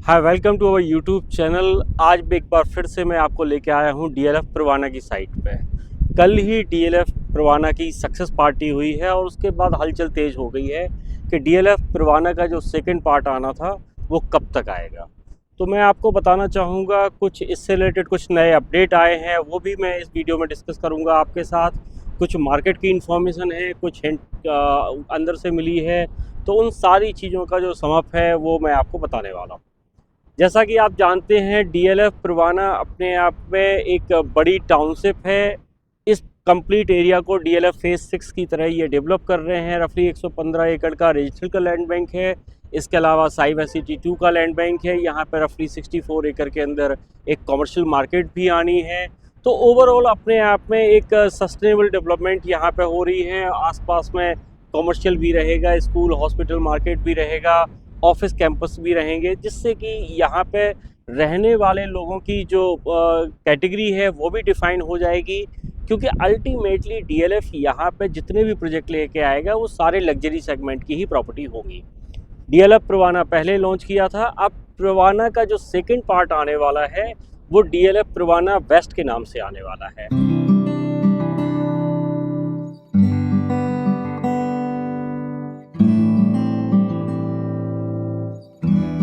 Hi, welcome to our YouTube channel. आज भी एक बार फिर से मैं आपको लेके आया हूँ डीएलएफ परवाना की साइट पे। कल ही डीएलएफ परवाना की सक्सेस पार्टी हुई है और उसके बाद हलचल तेज़ हो गई है कि डीएलएफ परवाना का जो सेकंड पार्ट आना था वो कब तक आएगा। तो मैं आपको बताना चाहूँगा कुछ इससे रिलेटेड कुछ नए अपडेट आए हैं, वो भी मैं इस वीडियो में डिस्कस करूँगा आपके साथ। कुछ मार्केट की इन्फॉर्मेशन है, कुछ हिंट अंदर से मिली है, तो उन सारी चीज़ों का जो समअप है वो मैं आपको बताने वाला हूँ। जैसा कि आप जानते हैं, डीएलएफ परवाना अपने आप में एक बड़ी टाउनशिप है। इस कंप्लीट एरिया को डीएलएफ फेज़ 6 की तरह ये डेवलप कर रहे हैं। रफली 115 एकड़ का रेजिस्ट्रेशन का लैंड बैंक है। इसके अलावा साइबर सिटी 2 का लैंड बैंक है। यहाँ पर रफली 64 एकड़ के अंदर एक कमर्शियल मार्केट भी आनी है। तो ओवरऑल अपने आप में एक सस्टेनेबल डेवलपमेंट यहाँ पे हो रही है। आसपास में कमर्शियल भी रहेगा, स्कूल, हॉस्पिटल, मार्केट भी रहेगा, ऑफिस कैंपस भी रहेंगे, जिससे कि यहाँ पे रहने वाले लोगों की जो कैटेगरी है वो भी डिफाइन हो जाएगी। क्योंकि अल्टीमेटली डीएलएफ यहाँ पे जितने भी प्रोजेक्ट लेके आएगा वो सारे लग्जरी सेगमेंट की ही प्रॉपर्टी होगी। डीएलएफ परवाना पहले लॉन्च किया था, अब परवाना का जो सेकंड पार्ट आने वाला है वो डीएलएफ परवाना वेस्ट के नाम से आने वाला है।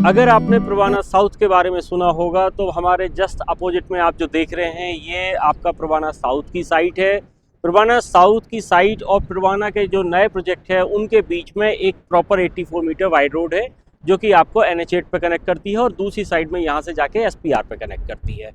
अगर आपने परवाना साउथ के बारे में सुना होगा तो हमारे जस्ट अपोजिट में आप जो देख रहे हैं ये आपका परवाना साउथ की साइट है। परवाना साउथ की साइट और परवाना के जो नए प्रोजेक्ट है उनके बीच में एक प्रॉपर 84 मीटर वाइड रोड है जो कि आपको NH8 पे कनेक्ट करती है और दूसरी साइड में यहाँ से जाके SPR पे कनेक्ट करती है।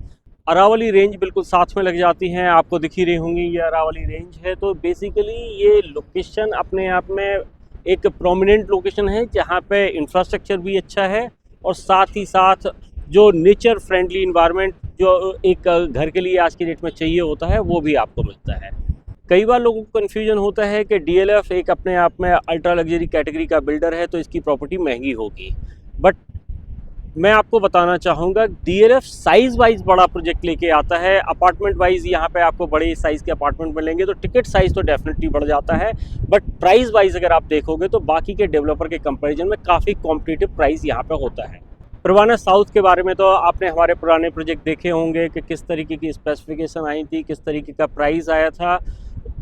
अरावली रेंज बिल्कुल साथ में लग जाती हैं, आपको दिख ही रही होंगी ये अरावली रेंज है। तो बेसिकली ये लोकेशन अपने आप में एक प्रोमिनेंट लोकेशन है जहाँ पे इंफ्रास्ट्रक्चर भी अच्छा है और साथ ही साथ जो नेचर फ्रेंडली इन्वायरमेंट जो एक घर के लिए आज की डेट में चाहिए होता है वो भी आपको मिलता है। कई बार लोगों को कन्फ्यूजन होता है कि डीएलएफ एक अपने आप में अल्ट्रा लग्जरी कैटेगरी का बिल्डर है तो इसकी प्रॉपर्टी महंगी होगी, बट मैं आपको बताना चाहूँगा डीएलएफ साइज़ वाइज बड़ा प्रोजेक्ट लेके आता है। अपार्टमेंट वाइज यहाँ पे आपको बड़े साइज़ के अपार्टमेंट मिलेंगे तो टिकट साइज़ तो डेफिनेटली बढ़ जाता है, बट प्राइस वाइज अगर आप देखोगे तो बाकी के डेवलपर के कंपैरिजन में काफ़ी कॉम्पिटिटिव प्राइस यहाँ पे होता है। परवाना साउथ के बारे में तो आपने हमारे पुराने प्रोजेक्ट देखे होंगे कि किस तरीके की स्पेसिफिकेशन आई थी, किस तरीके का प्राइस आया था,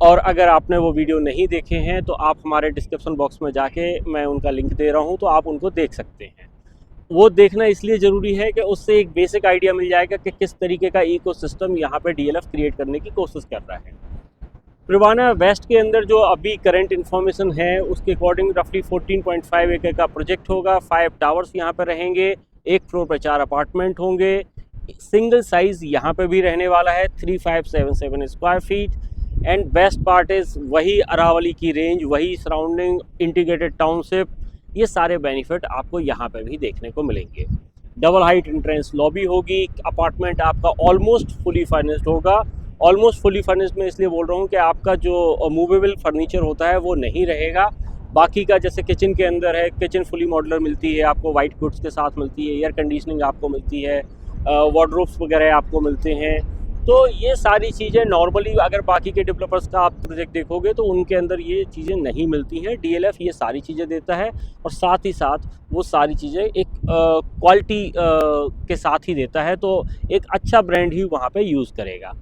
और अगर आपने वो वीडियो नहीं देखे हैं तो आप हमारे डिस्क्रिप्शन बॉक्स में जाके मैं उनका लिंक दे रहा हूँ तो आप उनको देख सकते हैं। वो देखना इसलिए ज़रूरी है कि उससे एक बेसिक आइडिया मिल जाएगा कि किस तरीके का इकोसिस्टम यहाँ पे डीएलएफ क्रिएट करने की कोशिश कर रहा है। परवाना वेस्ट के अंदर जो अभी करंट इन्फॉर्मेशन है उसके अकॉर्डिंग रफली 14.5 एकड़ का प्रोजेक्ट होगा। 5 टावर्स यहाँ पर रहेंगे, एक फ्लोर पर 4 अपार्टमेंट होंगे। सिंगल साइज़ यहाँ पे भी रहने वाला है 3577 square feet. And best part is वही अरावली की रेंज, वही सराउंडिंग, इंटीग्रेटेड टाउनशिप, ये सारे बेनिफिट आपको यहाँ पे भी देखने को मिलेंगे। डबल हाइट एंट्रेंस लॉबी होगी। अपार्टमेंट आपका ऑलमोस्ट फुली फर्निश्ड होगा। ऑलमोस्ट फुली फर्निश्ड में इसलिए बोल रहा हूँ कि आपका जो मूवेबल फर्नीचर होता है वो नहीं रहेगा। बाकी का जैसे किचन के अंदर है, किचन फुली मॉड्यूलर मिलती है आपको, वाइट गुड्स के साथ मिलती है, एयर कंडीशनिंग आपको मिलती है, वार्डरोब्स वगैरह आपको मिलते हैं। तो ये सारी चीज़ें नॉर्मली अगर बाकी के डेवलपर्स का आप प्रोजेक्ट देखोगे तो उनके अंदर ये चीज़ें नहीं मिलती हैं। डीएलएफ ये सारी चीज़ें देता है और साथ ही साथ वो सारी चीज़ें एक क्वालिटी के साथ ही देता है, तो एक अच्छा ब्रांड ही वहाँ पे यूज़ करेगा।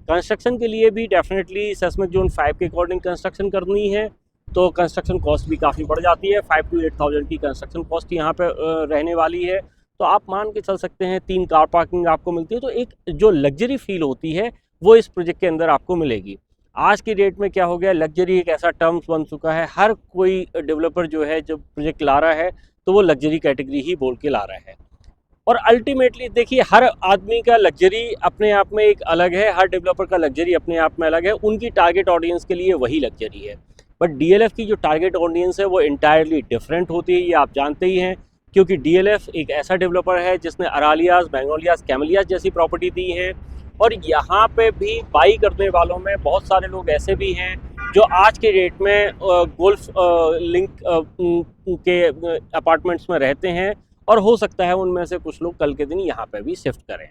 कंस्ट्रक्शन के लिए भी डेफिनेटली सेस्मिक जोन 5 के अकॉर्डिंग कंस्ट्रक्शन करनी है तो कंस्ट्रक्शन कॉस्ट भी काफ़ी बढ़ जाती है। 5 to 8,000 की कंस्ट्रक्शन कॉस्ट यहाँ पे रहने वाली है। तो आप मान के चल सकते हैं 3 कार पार्किंग आपको मिलती है, तो एक जो लग्जरी फील होती है वो इस प्रोजेक्ट के अंदर आपको मिलेगी। आज की डेट में क्या हो गया, लग्जरी एक ऐसा टर्म्स बन चुका है। हर कोई डेवलपर जो है जब प्रोजेक्ट ला रहा है तो वो लग्जरी कैटेगरी ही बोल के ला रहा है। और अल्टीमेटली देखिए, हर आदमी का लग्जरी अपने आप में एक अलग है, हर डेवलपर का लग्जरी अपने आप में अलग है। उनकी टारगेट ऑडियंस के लिए वही लग्जरी है, बट डीएलएफ की जो टारगेट ऑडियंस है वो इंटायरली डिफरेंट होती है, ये आप जानते ही हैं। क्योंकि डीएलएफ एक ऐसा डेवलपर है जिसने अरालियाज, मैग्नोलियाज, कैमेलियाज जैसी प्रॉपर्टी दी है, और यहाँ पे भी बाई करने वालों में बहुत सारे लोग ऐसे भी हैं जो आज के डेट में गोल्फ लिंक के अपार्टमेंट्स में रहते हैं, और हो सकता है उनमें से कुछ लोग कल के दिन यहाँ पे भी शिफ्ट करें।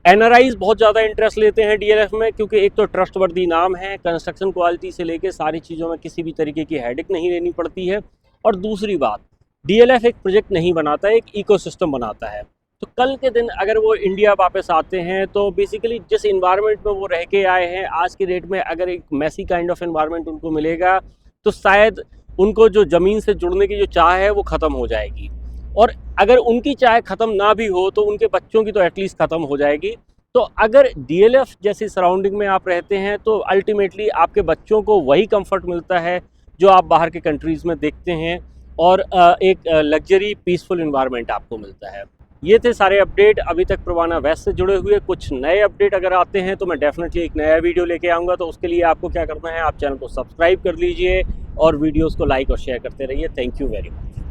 एनआरआईज बहुत ज़्यादा इंटरेस्ट लेते हैं डीएलएफ में, क्योंकि एक तो ट्रस्टवर्दी नाम है, कंस्ट्रक्शन क्वालिटी से लेके सारी चीज़ों में किसी भी तरीके की हेडेक नहीं लेनी पड़ती है, और दूसरी बात डीएलएफ एक प्रोजेक्ट नहीं बनाता है, एक इकोसिस्टम बनाता है। तो कल के दिन अगर वो इंडिया वापस आते हैं तो बेसिकली जिस इन्वायरमेंट में वो रह के आए हैं आज की डेट में, अगर एक मैसी काइंड ऑफ इन्वायरमेंट उनको मिलेगा तो शायद उनको जो ज़मीन से जुड़ने की जो चाह है वो ख़त्म हो जाएगी। और अगर उनकी चाह ख़त्म ना भी हो तो उनके बच्चों की तो एटलीस्ट ख़त्म हो जाएगी। तो अगर डीएलएफ जैसी सराउंडिंग में आप रहते हैं तो अल्टीमेटली आपके बच्चों को वही कंफर्ट मिलता है जो आप बाहर के कंट्रीज़ में देखते हैं, और एक लग्जरी पीसफुल इन्वायरमेंट आपको मिलता है। ये थे सारे अपडेट अभी तक प्रवाना वेस्ट से जुड़े हुए। कुछ नए अपडेट अगर आते हैं तो मैं डेफिनेटली एक नया वीडियो लेके आऊँगा। तो उसके लिए आपको क्या करना है, आप चैनल को सब्सक्राइब कर लीजिए और वीडियोज़ को लाइक और शेयर करते रहिए। Thank you very much.